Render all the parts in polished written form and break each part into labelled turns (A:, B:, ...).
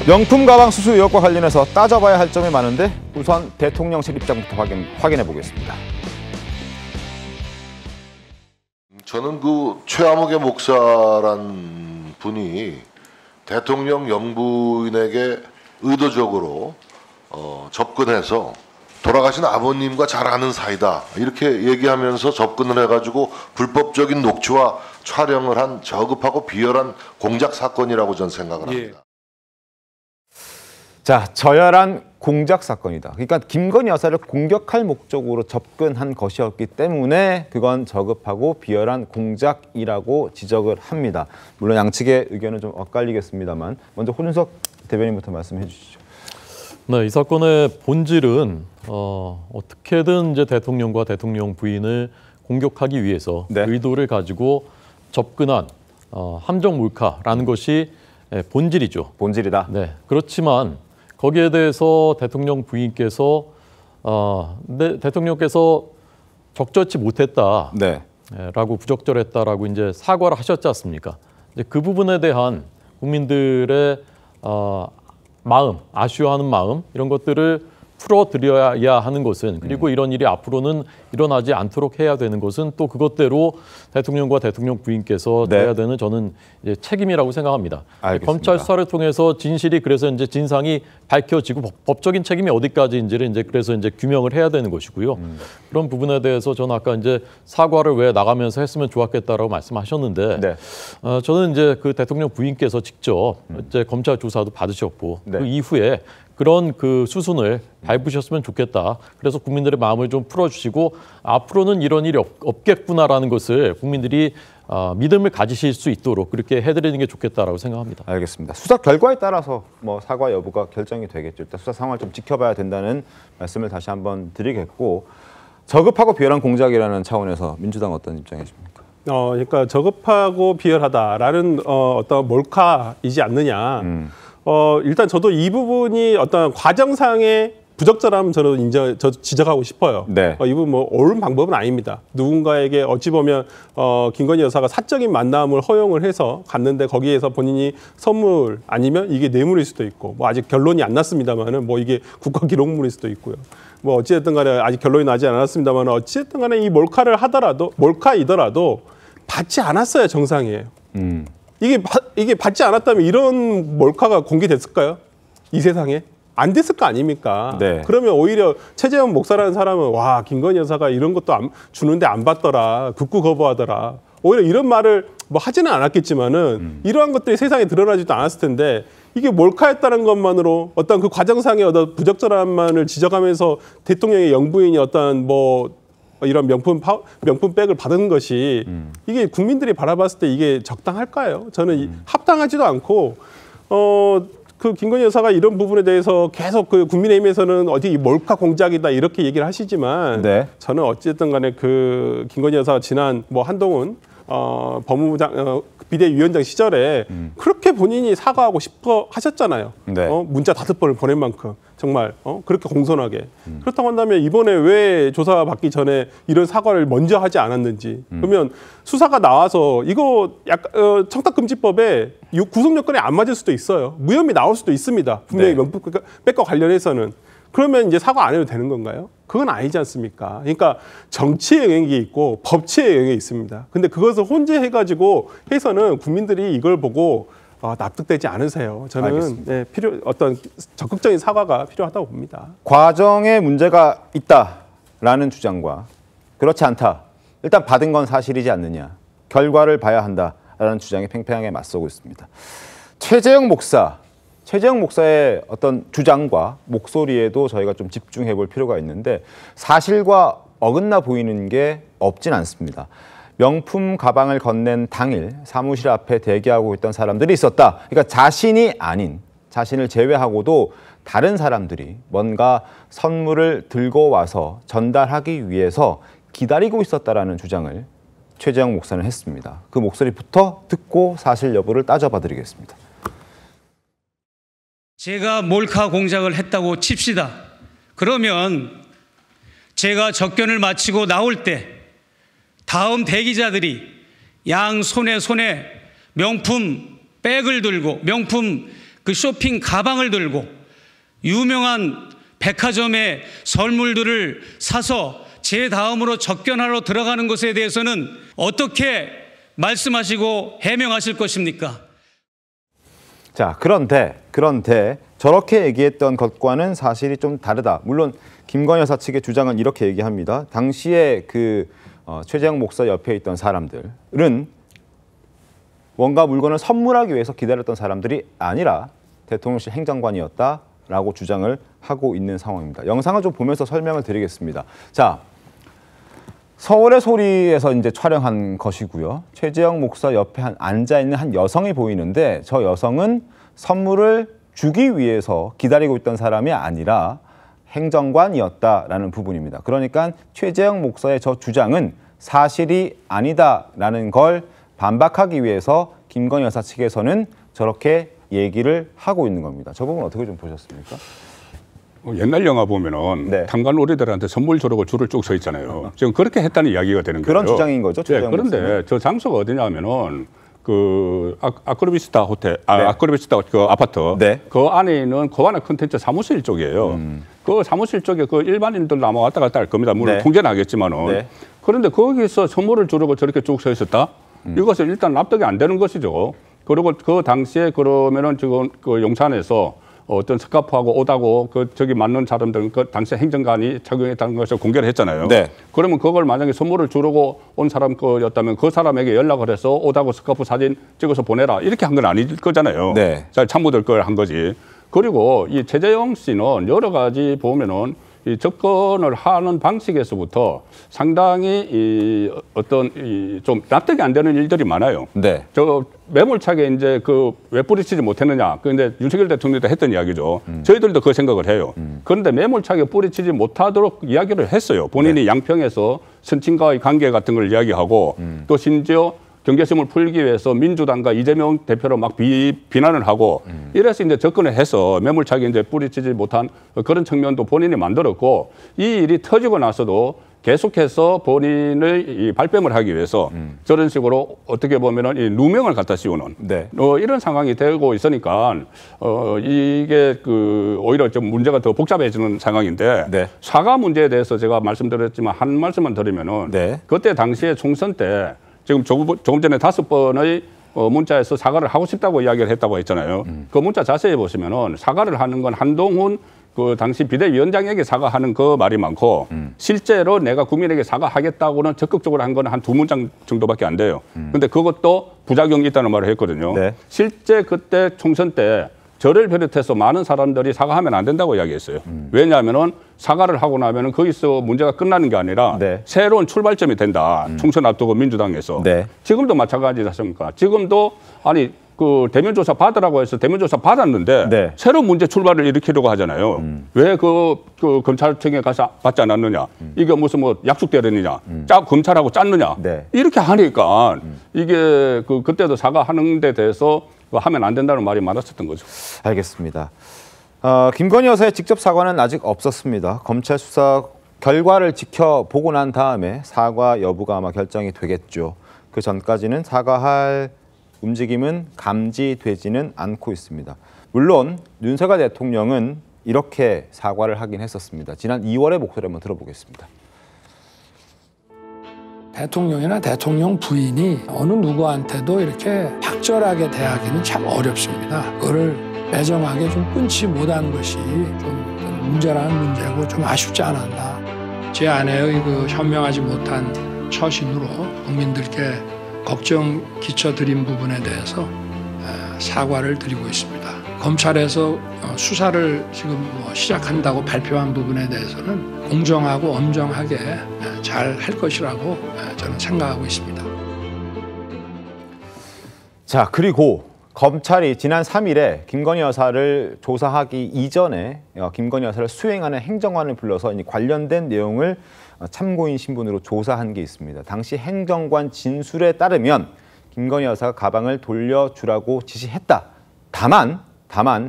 A: 명품 가방 수수 의혹과 관련해서 따져봐야 할 점이 많은데 우선 대통령실 입장부터 확인해 보겠습니다.
B: 저는 그 최아무개 목사란 분이 대통령 영부인에게 의도적으로 접근해서 돌아가신 아버님과 잘 아는 사이다 이렇게 얘기하면서 접근을 해가지고 불법적인 녹취와 촬영을 한 저급하고 비열한 공작 사건이라고 저는 생각을 합니다.
A: 자, 저열한 공작 사건이다. 그러니까 김건희 여사를 공격할 목적으로 접근한 것이었기 때문에 그건 저급하고 비열한 공작이라고 지적을 합니다. 물론 양측의 의견은 좀 엇갈리겠습니다만 먼저 혼윤석 대변인부터 말씀해 주시죠.
C: 네, 이 사건의 본질은 어떻게든 이제 대통령과 대통령 부인을 공격하기 위해서 의도를 가지고 접근한 함정 몰카라는 것이 본질이죠.
A: 본질이다.
C: 네, 그렇지만 거기에 대해서 대통령 부인께서 대통령께서 적절치 못했다라고 부적절했다라고 이제 사과를 하셨지 않습니까? 이제 그 부분에 대한 국민들의 마음, 아쉬워하는 마음 이런 것들을 풀어드려야 하는 것은 그리고 이런 일이 앞으로는 일어나지 않도록 해야 되는 것은 또 그것대로 대통령과 대통령 부인께서 져야 되는 저는 이제 책임이라고 생각합니다.
A: 알겠습니다.
C: 검찰 수사를 통해서 진실이 그래서 이제 진상이 밝혀지고 법적인 책임이 어디까지인지를 이제 그래서 이제 규명을 해야 되는 것이고요. 그런 부분에 대해서 저는 아까 이제 사과를 왜 나가면서 했으면 좋았겠다라고 말씀하셨는데 저는 이제 그 대통령 부인께서 직접 이제 검찰 조사도 받으셨고 그 이후에 그런 그 수순을 밟으셨으면 좋겠다. 그래서 국민들의 마음을 좀 풀어주시고 앞으로는 이런 일이 없겠구나라는 것을 국민들이 믿음을 가지실 수 있도록 그렇게 해드리는 게 좋겠다라고 생각합니다.
A: 알겠습니다. 수사 결과에 따라서 뭐 사과 여부가 결정이 되겠죠. 일단 수사 상황을 좀 지켜봐야 된다는 말씀을 다시 한번 드리겠고 저급하고 비열한 공작이라는 차원에서 민주당 어떤 입장이십니까?
D: 그러니까 저급하고 비열하다라는 어떤 몰카이지 않느냐. 일단 저도 이 부분이 어떤 과정상의 부적절함은 저는 지적하고 싶어요. 이 부분 뭐 옳은 방법은 아닙니다. 누군가에게 어찌 보면 김건희 여사가 사적인 만남을 허용을 해서 갔는데 거기에서 본인이 선물 아니면 이게 뇌물일 수도 있고 뭐 아직 결론이 안 났습니다만은 뭐 이게 국가 기록물일 수도 있고요. 뭐 어찌됐든 간에 아직 결론이 나지 않았습니다만 어찌됐든 간에 이 몰카이더라도 받지 않았어야 정상이에요. 이게 받지 않았다면 이런 몰카가 공개됐을까요? 이 세상에? 안 됐을 거 아닙니까? 그러면 오히려 최재형 목사라는 사람은 와 김건희 여사가 이런 것도 주는데 안 받더라. 극구 거부하더라. 오히려 이런 말을 뭐 하지는 않았겠지만은 이러한 것들이 세상에 드러나지도 않았을 텐데 이게 몰카였다는 것만으로 어떤 그 과정상의 어떤 부적절함만을 지적하면서 대통령의 영부인이 어떤 뭐 이런 명품백을 받은 것이 이게 국민들이 바라봤을 때 이게 적당할까요? 저는 합당하지도 않고 그 김건희 여사가 이런 부분에 대해서 계속 그 국민의힘에서는 어디 몰카 공작이다 이렇게 얘기를 하시지만 저는 어쨌든 간에 그 김건희 여사가 지난 뭐 한동훈 법무부장 비대위원장 시절에 그렇게 본인이 사과하고 싶어 하셨잖아요. 문자 5번을 보낸 만큼 정말 그렇게 공손하게. 그렇다고 한다면 이번에 왜 조사받기 전에 이런 사과를 먼저 하지 않았는지. 그러면 수사가 나와서 이거 약간 청탁금지법에 구속 요건에 안 맞을 수도 있어요. 무혐의 나올 수도 있습니다. 분명히 명품백과 관련해서는. 그러면 이제 사과 안 해도 되는 건가요? 그건 아니지 않습니까? 그러니까 정치의 영역이 있고 법치의 영역이 있습니다. 근데 그것을 혼재해가지고 해서는 국민들이 이걸 보고 납득되지 않으세요. 저는 어떤 적극적인 사과가 필요하다고 봅니다.
A: 과정에 문제가 있다라는 주장과 그렇지 않다. 일단 받은 건 사실이지 않느냐. 결과를 봐야 한다라는 주장이 팽팽하게 맞서고 있습니다. 최재형 목사의 어떤 주장과 목소리에도 저희가 좀 집중해 볼 필요가 있는데 사실과 어긋나 보이는 게 없진 않습니다. 명품 가방을 건넨 당일 사무실 앞에 대기하고 있던 사람들이 있었다. 그러니까 자신이 아닌, 자신을 제외하고도 다른 사람들이 뭔가 선물을 들고 와서 전달하기 위해서 기다리고 있었다라는 주장을 최재형 목사는 했습니다. 그 목소리부터 듣고 사실 여부를 따져봐 드리겠습니다.
E: 제가 몰카 공작을 했다고 칩시다. 그러면 제가 접견을 마치고 나올 때 다음 대기자들이 양 손에 명품 백을 들고 명품 그 쇼핑 가방을 들고 유명한 백화점의 선물들을 사서 제 다음으로 접견하러 들어가는 것에 대해서는 어떻게 말씀하시고 해명하실 것입니까?
A: 자, 그런데 저렇게 얘기했던 것과는 사실이 좀 다르다. 물론 김건희 여사 측의 주장은 이렇게 얘기합니다. 당시에 최재형 목사 옆에 있던 사람들은 뭔가 물건을 선물하기 위해서 기다렸던 사람들이 아니라 대통령실 행정관이었다라고 주장을 하고 있는 상황입니다. 영상을 좀 보면서 설명을 드리겠습니다. 자, 서울의 소리에서 이제 촬영한 것이고요. 최재형 목사 옆에 앉아 있는 한 여성이 보이는데 저 여성은 선물을 주기 위해서 기다리고 있던 사람이 아니라 행정관이었다라는 부분입니다. 그러니까 최재형 목사의 저 주장은 사실이 아니다라는 걸 반박하기 위해서 김건희 여사 측에서는 저렇게 얘기를 하고 있는 겁니다. 저 부분 어떻게 좀 보셨습니까?
F: 옛날 영화 보면은
A: 네.
F: 탄관오리들한테 선물 주려고 줄을 쭉 서 있잖아요. 지금 그렇게 했다는 이야기가 되는
A: 그런
F: 거예요.
A: 주장인 거죠.
F: 네, 그런데 저 장소가 어디냐면은 그 아크로비스타 호텔, 아크로비스타 그 아파트,
A: 네.
F: 그 안에 있는 고아나 컨텐츠 사무실 쪽이에요. 그 사무실 쪽에 그 일반인들도 아마 왔다 갔다 할 겁니다. 물론
A: 네.
F: 통제는 하겠지만은.
A: 네.
F: 그런데 거기서 선물을 주려고 저렇게 쭉 서 있었다? 이것은 일단 납득이 안 되는 것이죠. 그리고 그 당시에 그러면은 지금 그 용산에서 어떤 스카프하고 옷하고 저기 맞는 사람들은 그 당시 행정관이 착용했다는 것을 공개를 했잖아요.
A: 네.
F: 그러면 그걸 만약에 선물을 주려고 온 사람 거였다면 그 사람에게 연락을 해서 옷하고 스카프 사진 찍어서 보내라 이렇게 한 건 아닐 거잖아요.
A: 네.
F: 잘 참고될 걸 한 거지. 그리고 이 최재형 씨는 여러 가지 보면은 이 접근을 하는 방식에서부터 상당히 어떤 좀 납득이 안 되는 일들이 많아요.
A: 네.
F: 저 매몰차게 이제 왜 뿌리치지 못했느냐. 근데 윤석열 대통령도 했던 이야기죠. 저희들도 그 생각을 해요. 그런데 매몰차게 뿌리치지 못하도록 이야기를 했어요. 본인이 양평에서 선친과의 관계 같은 걸 이야기하고 또 심지어 경계심을 풀기 위해서 민주당과 이재명 대표로 막 비난을 하고 이래서 이제 접근을 해서 매몰차게 이제 뿌리치지 못한 그런 측면도 본인이 만들었고 이 일이 터지고 나서도 계속해서 본인의 발뺌을 하기 위해서 저런 식으로 어떻게 보면은 이 누명을 갖다 씌우는
A: 네.
F: 이런 상황이 되고 있으니까 이게 오히려 좀 문제가 더 복잡해지는 상황인데
A: 네.
F: 사과 문제에 대해서 제가 말씀드렸지만 한 말씀만 드리면은
A: 네.
F: 그때 당시에 총선 때 지금 조금 전에 5번의 문자에서 사과를 하고 싶다고 이야기를 했다고 했잖아요. 그 문자 자세히 보시면은 사과를 하는 건 한동훈 그 당시 비대위원장에게 사과하는 그 말이 많고 실제로 내가 국민에게 사과하겠다고는 적극적으로 한 건 한 2문장 정도밖에 안 돼요. 근데 그것도 부작용이 있다는 말을 했거든요.
A: 네.
F: 실제 그때 총선 때 저를 비롯해서 많은 사람들이 사과하면 안 된다고 이야기했어요. 왜냐하면은 사과를 하고 나면은 거기서 문제가 끝나는 게 아니라
A: 네.
F: 새로운 출발점이 된다. 총선 앞두고 민주당에서.
A: 네.
F: 지금도 마찬가지지 않습니까? 지금도 아니 그 대면조사 받으라고 해서 대면조사 받았는데
A: 네.
F: 새로운 문제 출발을 일으키려고 하잖아요. 왜 그 검찰청에 가서 받지 않았느냐? 이게 무슨 뭐 약속 대련이냐? 검찰하고 짰느냐?
A: 네.
F: 이렇게 하니까 이게 그때도 사과하는 데 대해서 하면 안 된다는 말이 많았었던 거죠.
A: 알겠습니다. 김건희 여사의 직접 사과는 아직 없었습니다. 검찰 수사 결과를 지켜보고 난 다음에 사과 여부가 아마 결정이 되겠죠. 그 전까지는 사과할 움직임은 감지되지는 않고 있습니다. 물론 윤석열 대통령은 이렇게 사과를 하긴 했었습니다. 지난 2월의 목소리 한번 들어보겠습니다.
G: 대통령이나 대통령 부인이 어느 누구한테도 이렇게 적절하게 대하기는 참 어렵습니다. 그거를 매정하게 좀 끊지 못한 것이 좀 문제라는 문제고 좀 아쉽지 않았나. 제 아내의 그 현명하지 못한 처신으로 국민들께 걱정 끼쳐드린 부분에 대해서 사과를 드리고 있습니다. 검찰에서 수사를 지금 시작한다고 발표한 부분에 대해서는 공정하고 엄정하게 잘 할 것이라고 저는 생각하고 있습니다.
A: 자, 그리고 검찰이 지난 3일에 김건희 여사를 조사하기 이전에 김건희 여사를 수행하는 행정관을 불러서 관련된 내용을 참고인 신분으로 조사한 게 있습니다. 당시 행정관 진술에 따르면 김건희 여사가 가방을 돌려주라고 지시했다. 다만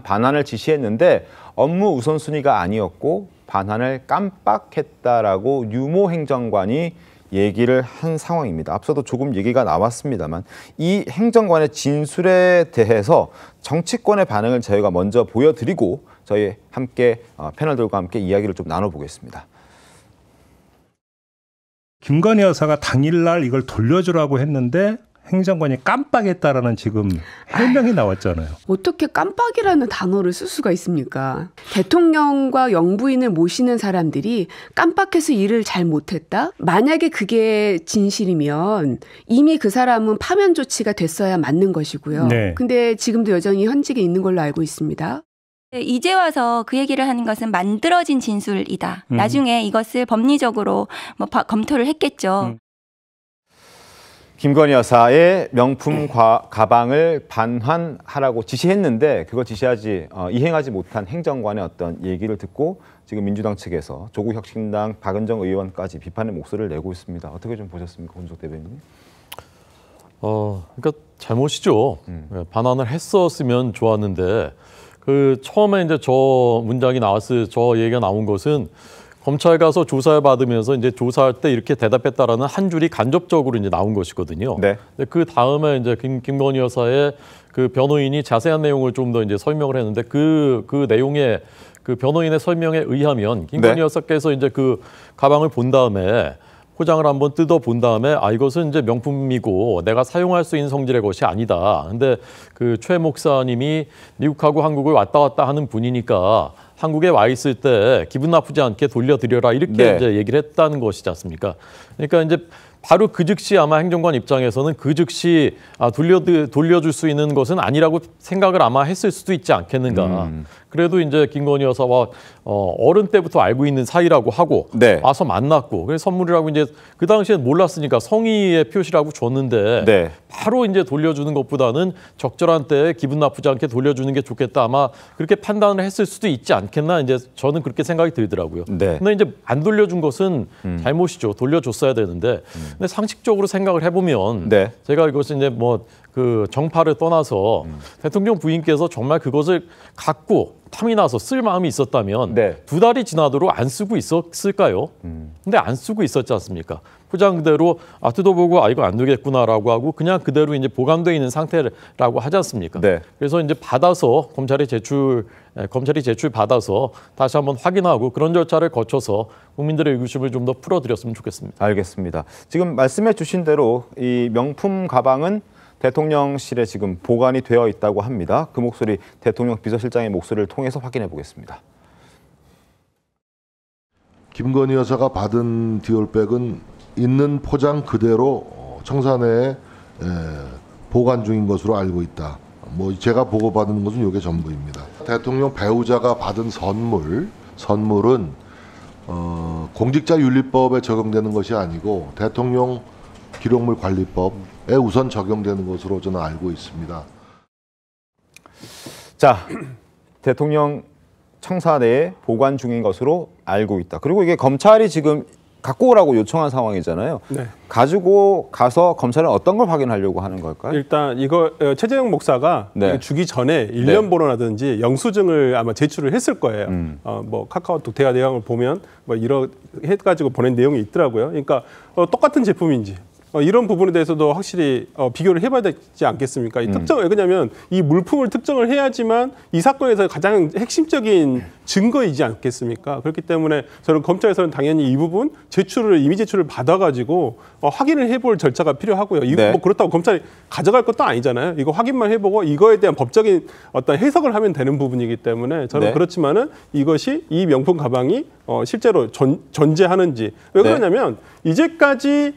A: 반환을 지시했는데 업무 우선순위가 아니었고 반환을 깜빡했다라고 유모 행정관이 얘기를 한 상황입니다. 앞서도 조금 얘기가 나왔습니다만 이 행정관의 진술에 대해서 정치권의 반응을 저희가 먼저 보여드리고 저희 함께 패널들과 함께 이야기를 좀 나눠보겠습니다.
H: 김건희 여사가 당일날 이걸 돌려주라고 했는데 행정관이 깜빡했다라는 지금 해명이 나왔잖아요.
I: 어떻게 깜빡이라는 단어를 쓸 수가 있습니까? 대통령과 영부인을 모시는 사람들이 깜빡해서 일을 잘 못했다? 만약에 그게 진실이면 이미 그 사람은 파면 조치가 됐어야 맞는 것이고요.
H: 네.
I: 근데 지금도 여전히 현직에 있는 걸로 알고 있습니다.
J: 이제 와서 그 얘기를 하는 것은 만들어진 진술이다. 나중에 이것을 법리적으로 검토를 했겠죠.
A: 김건희 여사의 명품 가방을 반환하라고 지시했는데 그거 이행하지 못한 행정관의 어떤 얘기를 듣고 지금 민주당 측에서 조국혁신당 박은정 의원까지 비판의 목소리를 내고 있습니다. 어떻게 좀 보셨습니까, 권석 대변인님?
C: 그러니까 잘못이죠. 반환을 했었으면 좋았는데 그 처음에 이제 저 문장이 저 얘기가 나온 것은 검찰 가서 조사를 받으면서 이제 조사할 때 이렇게 대답했다라는 한 줄이 간접적으로 이제 나온 것이거든요.
A: 네.
C: 그 다음에 이제 김건희 여사의 그 변호인이 자세한 내용을 좀 더 이제 설명을 했는데 그 내용의 그 변호인의 설명에 의하면 김건희
A: 네.
C: 여사께서 이제 그 가방을 본 다음에 포장을 한번 뜯어 본 다음에 이것은 이제 명품이고 내가 사용할 수 있는 성질의 것이 아니다. 근데 그 최 목사님이 미국하고 한국을 왔다 갔다 하는 분이니까 한국에 와 있을 때 기분 나쁘지 않게 돌려드려라 이렇게
A: 네.
C: 이제 얘기를 했다는 것이지 않습니까? 그러니까 이제 바로 그 즉시 아마 행정관 입장에서는 그 즉시 돌려줄 수 있는 것은 아니라고 생각을 아마 했을 수도 있지 않겠는가. 그래도 이제 김건희 여사와 어른 때부터 알고 있는 사이라고 하고
A: 네.
C: 와서 만났고 그래서 선물이라고 이제 그 당시엔 몰랐으니까 성의의 표시라고 줬는데
A: 네.
C: 바로 이제 돌려주는 것보다는 적절한 때에 기분 나쁘지 않게 돌려주는 게 좋겠다. 아마 그렇게 판단을 했을 수도 있지 않겠나. 이제 저는 그렇게 생각이 들더라고요.
A: 네.
C: 근데 이제 안 돌려준 것은 잘못이죠. 돌려줬어야 되는데. 근데 상식적으로 생각을 해보면
A: 네.
C: 제가 이것은 이제 그 정파를 떠나서 대통령 부인께서 정말 그것을 갖고 탐이 나서 쓸 마음이 있었다면
A: 네.
C: 2달이 지나도록 안 쓰고 있었을까요? 근데 안 쓰고 있었지 않습니까? 포장 그대로 뜯어보고 이거 안 되겠구나라고 하고 그냥 그대로 이제 보관돼 있는 상태라고 하지 않습니까?
A: 네.
C: 그래서 이제 받아서 검찰이 제출 받아서 다시 한번 확인하고 그런 절차를 거쳐서 국민들의 의구심을 좀 더 풀어드렸으면 좋겠습니다.
A: 알겠습니다. 지금 말씀해 주신 대로 이 명품 가방은 대통령실에 지금 보관이 되어 있다고 합니다. 그 목소리 대통령 비서실장의 목소리를 통해서 확인해 보겠습니다.
B: 김건희 여사가 받은 디올백은 있는 포장 그대로 청사내에 보관 중인 것으로 알고 있다. 제가 보고받은 것은 이게 전부입니다. 대통령 배우자가 받은 선물은 공직자윤리법에 적용되는 것이 아니고 대통령 기록물 관리법에 우선 적용되는 것으로 저는 알고 있습니다.
A: 자, 대통령 청사내에 보관 중인 것으로 알고 있다. 그리고 이게 검찰이 지금 갖고 오라고 요청한 상황이잖아요.
D: 네.
A: 가지고 가서 검찰은 어떤 걸 확인하려고 하는 걸까요?
D: 일단 이거 최재형 목사가
A: 네.
D: 이거 주기 전에 일련 번호라든지 영수증을 아마 제출을 했을 거예요. 카카오톡 대화 내용을 보면 이런 해가지고 보낸 내용이 있더라고요. 그러니까 똑같은 제품인지 이런 부분에 대해서도 확실히 비교를 해봐야 되지 않겠습니까? 왜냐하면 이 물품을 특정을 해야지만 이 사건에서 가장 핵심적인 증거이지 않겠습니까? 그렇기 때문에 저는 검찰에서는 당연히 이 부분 이미 제출을 받아가지고 확인을 해볼 절차가 필요하고요.
A: 네.
D: 그렇다고 검찰이 가져갈 것도 아니잖아요. 이거 확인만 해보고 이거에 대한 법적인 어떤 해석을 하면 되는 부분이기 때문에 저는
A: 네.
D: 그렇지만은 이것이 이 명품 가방이 실제로 존재하는지 왜 그러냐면 이제까지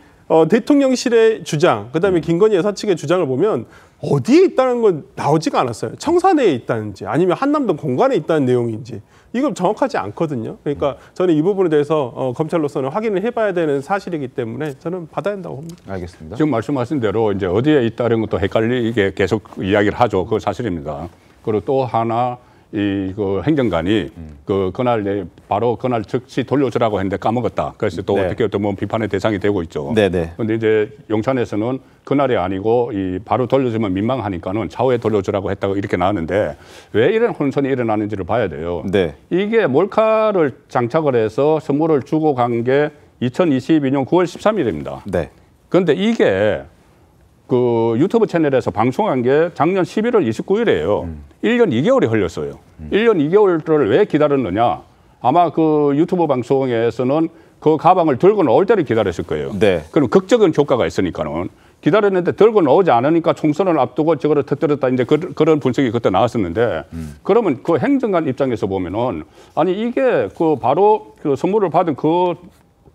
D: 대통령실의 주장, 그다음에 김건희 여사 측의 주장을 보면 어디에 있다는 건 나오지가 않았어요. 청사내에 있다는지 아니면 한남동 공간에 있다는 내용인지 이건 정확하지 않거든요. 그러니까 저는 이 부분에 대해서 검찰로서는 확인을 해봐야 되는 사실이기 때문에 저는 받아야 한다고 봅니다.
A: 알겠습니다.
F: 지금 말씀하신 대로 이제 어디에 있다는 것도 헷갈리게 계속 이야기를 하죠. 그거 사실입니다. 그리고 또 하나 그 행정관이 그날 바로 그날 즉시 돌려주라고 했는데 까먹었다. 그래서 또
A: 네.
F: 어떻게 또 비판의 대상이 되고 있죠.
A: 네네.
F: 그런데 이제 용산에서는 그날이 아니고 바로 돌려주면 민망하니까는 차후에 돌려주라고 했다고 이렇게 나왔는데 왜 이런 혼선이 일어나는지를 봐야 돼요.
A: 네.
F: 이게 몰카를 장착을 해서 선물을 주고 간 게 2022년 9월 13일입니다.
A: 네.
F: 그런데 이게 그 유튜브 채널에서 방송한 게 작년 11월 29일이에요. 1년 2개월이 흘렸어요. 1년 2개월을 왜 기다렸느냐? 아마 그 유튜브 방송에서는 그 가방을 들고 나올 때를 기다렸을 거예요.
A: 네.
F: 그럼 극적인 효과가 있으니까는 기다렸는데 들고 나오지 않으니까 총선을 앞두고 저거를 터뜨렸다 이제 그런 분석이 그때 나왔었는데 그러면 그 행정관 입장에서 보면은 아니 이게 그 바로 그 선물을 받은 그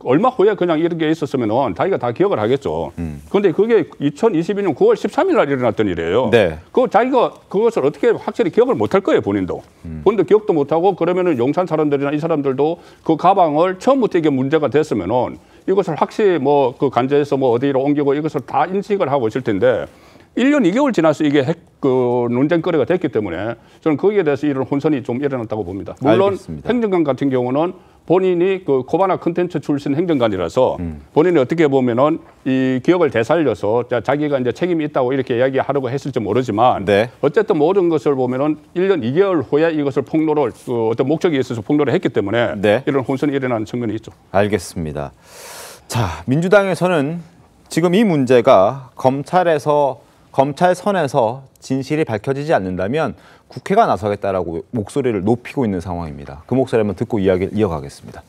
F: 얼마 후에 그냥 이런 게 있었으면은 자기가 다 기억을 하겠죠. 그런데 그게 2022년 9월 13일 날 일어났던 일이에요.
A: 네.
F: 그 자기가 그것을 어떻게 확실히 기억을 못할 거예요, 본인도. 본인도 기억도 못하고 그러면은 용산 사람들이나 이 사람들도 그 가방을 처음부터 이게 문제가 됐으면은 이것을 확실히 뭐 그 간제해서 뭐 어디로 옮기고 이것을 다 인식을 하고 있을 텐데 1년 2개월 지나서 이게 그 논쟁거리가 됐기 때문에 저는 거기에 대해서 이런 혼선이 좀 일어났다고 봅니다. 물론
A: 알겠습니다.
F: 행정관 같은 경우는 본인이 그 코바나 컨텐츠 출신 행정관이라서 본인이 어떻게 보면은 이 기억을 되살려서 자기가 이제 책임이 있다고 이렇게 이야기하려고 했을지 모르지만
A: 네.
F: 어쨌든 모든 것을 보면은 1년 2개월 후에 이것을 폭로를 그 어떤 목적이 있어서 폭로를 했기 때문에
A: 네.
F: 이런 혼선이 일어나는 측면이 있죠.
A: 알겠습니다. 자, 민주당에서는 지금 이 문제가 검찰 선에서 진실이 밝혀지지 않는다면 국회가 나서겠다라고 목소리를 높이고 있는 상황입니다. 그 목소리 한번 듣고 이야기를 이어가겠습니다.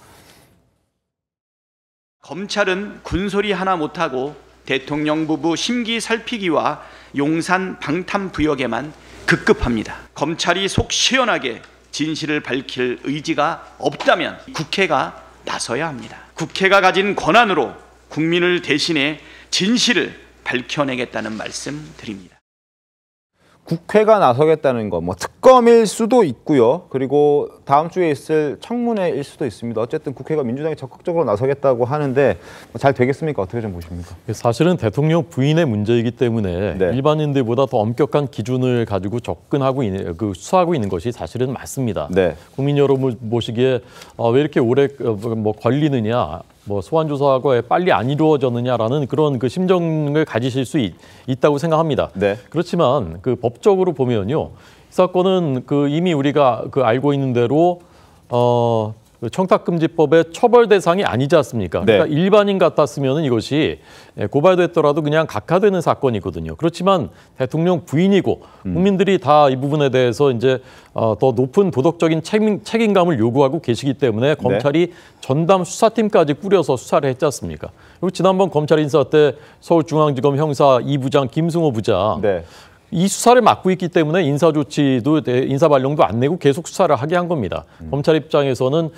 K: 검찰은 군소리 하나 못하고 대통령 부부 심기 살피기와 용산 방탄부역에만 급급합니다. 검찰이 속 시원하게 진실을 밝힐 의지가 없다면 국회가 나서야 합니다. 국회가 가진 권한으로 국민을 대신해 진실을 밝혀내겠다는 말씀 드립니다.
A: 국회가 나서겠다는 거, 뭐 특검일 수도 있고요. 그리고 다음 주에 있을 청문회일 수도 있습니다. 어쨌든 국회가 민주당이 적극적으로 나서겠다고 하는데 잘 되겠습니까? 어떻게 좀 보십니까?
C: 사실은 대통령 부인의 문제이기 때문에
A: 네.
C: 일반인들보다 더 엄격한 기준을 가지고 접근하고 수사하고 있는 것이 사실은 맞습니다.
A: 네.
C: 국민 여러분 보시기에 왜 이렇게 오래 뭐 걸리느냐, 뭐 소환 조사가 빨리 안 이루어졌느냐라는 그런 그 심정을 가지실 수 있다고 생각합니다.
A: 네.
C: 그렇지만 그 법적으로 보면요, 이 사건은 그 이미 우리가 그 알고 있는 대로 그 청탁금지법의 처벌 대상이 아니지 않습니까?
A: 네.
C: 그러니까 일반인 같았으면 이것이 고발됐더라도 그냥 각하되는 사건이거든요. 그렇지만 대통령 부인이고 국민들이 다 이 부분에 대해서 이제 더 높은 도덕적인 책임감을 요구하고 계시기 때문에 검찰이 전담 수사팀까지 꾸려서 수사를 했지 않습니까? 그리고 지난번 검찰 인사 때 서울중앙지검 형사 2부장 김승호 부장
A: 네.
C: 이 수사를 맡고 있기 때문에 인사조치도 인사발령도 안 내고 계속 수사를 하게 한 겁니다. 검찰 입장에서는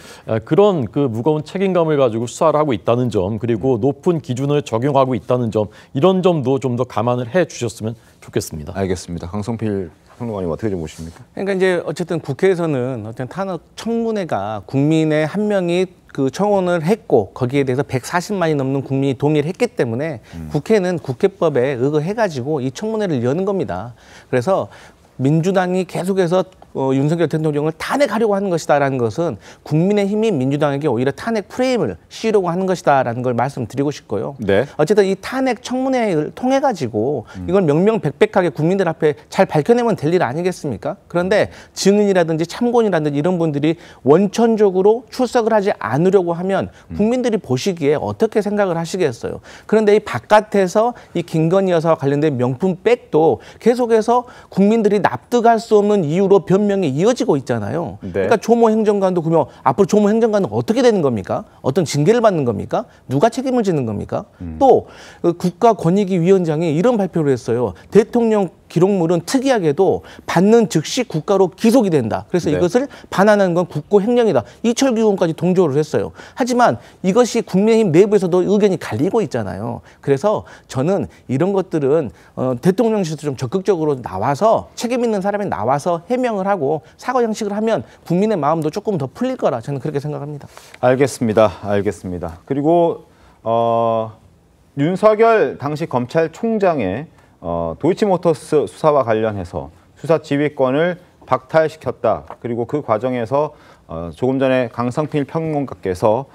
C: 그런 그 무거운 책임감을 가지고 수사를 하고 있다는 점, 그리고 높은 기준을 적용하고 있다는 점, 이런 점도 좀 더 감안을 해 주셨으면 좋겠습니다.
A: 알겠습니다. 강성필 평론가님 어떻게 좀 보십니까?
L: 그러니까 이제 어쨌든 국회에서는 어떤 탄핵 청문회가 국민의 한 명이 그 청원을 했고 거기에 대해서 140만이 넘는 국민이 동의를 했기 때문에 국회는 국회법에 의거해가지고 이 청문회를 여는 겁니다. 그래서 민주당이 계속해서 윤석열 대통령을 탄핵하려고 하는 것이다라는 것은 국민의힘이 민주당에게 오히려 탄핵 프레임을 씌우려고 하는 것이다라는 걸 말씀드리고 싶고요.
A: 네.
L: 어쨌든 이 탄핵 청문회를 통해 가지고 이걸 명명백백하게 국민들 앞에 잘 밝혀내면 될 일 아니겠습니까? 그런데 증인이라든지 참고인이라든지 이런 분들이 원천적으로 출석을 하지 않으려고 하면 국민들이 보시기에 어떻게 생각을 하시겠어요? 그런데 이 바깥에서 이 김건희 여사와 관련된 명품백도 계속해서 국민들이 납득할 수 없는 이유로 변명이 이어지고 있잖아요.
A: 네.
L: 그러니까 조모 행정관도 그러면 앞으로 조모 행정관은 어떻게 되는 겁니까? 어떤 징계를 받는 겁니까? 누가 책임을 지는 겁니까? 또 국가권익위원장이 이런 발표를 했어요. 대통령 기록물은 특이하게도 받는 즉시 국가로 기속이 된다. 그래서
A: 네.
L: 이것을 반환하는 건 국고행령이다. 이철규 의원까지 동조를 했어요. 하지만 이것이 국민의힘 내부에서도 의견이 갈리고 있잖아요. 그래서 저는 이런 것들은 대통령실에서 좀 적극적으로 나와서 책임 있는 사람이 나와서 해명을 하고 사과 양식을 하면 국민의 마음도 조금 더 풀릴 거라 저는 그렇게 생각합니다.
A: 알겠습니다. 알겠습니다. 그리고 윤석열 당시 검찰총장의 도이치모터스 수사와 관련해서 수사 지휘권을 박탈시켰다. 그리고 그 과정에서 조금 전에 강성필 평론가께서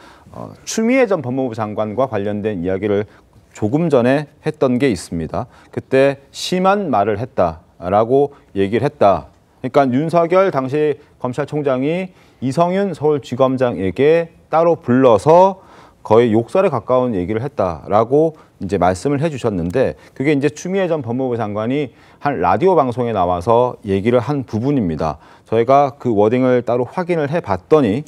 A: 추미애 전 법무부 장관과 관련된 이야기를 조금 전에 했던 게 있습니다. 그때 심한 말을 했다라고 얘기를 했다. 그러니까 윤석열 당시 검찰총장이 이성윤 서울지검장에게 따로 불러서 거의 욕설에 가까운 얘기를 했다라고 이제 말씀을 해주셨는데 그게 이제 추미애 전 법무부 장관이 한 라디오 방송에 나와서 얘기를 한 부분입니다. 저희가 그 워딩을 따로 확인을 해봤더니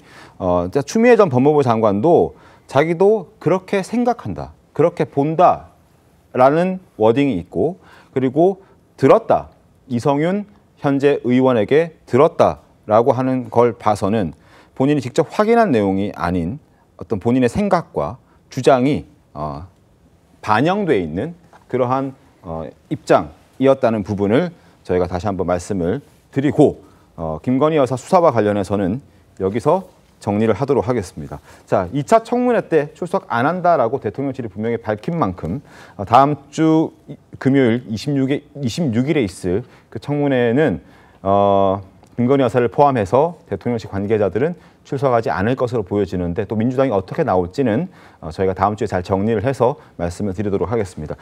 A: 추미애 전 법무부 장관도 자기도 그렇게 생각한다, 그렇게 본다라는 워딩이 있고 그리고 들었다, 이성윤 현재 의원에게 들었다라고 하는 걸 봐서는 본인이 직접 확인한 내용이 아닌 어떤 본인의 생각과 주장이 반영돼 있는 그러한 입장이었다는 부분을 저희가 다시 한번 말씀을 드리고 김건희 여사 수사와 관련해서는 여기서 정리를 하도록 하겠습니다. 자, 2차 청문회 때 출석 안 한다라고 대통령실이 분명히 밝힌 만큼 다음 주 금요일 26일에 있을 그 청문회는 김건희 여사를 포함해서 대통령실 관계자들은 출석하지 않을 것으로 보여지는데 또 민주당이 어떻게 나올지는 저희가 다음 주에 잘 정리를 해서 말씀을 드리도록 하겠습니다.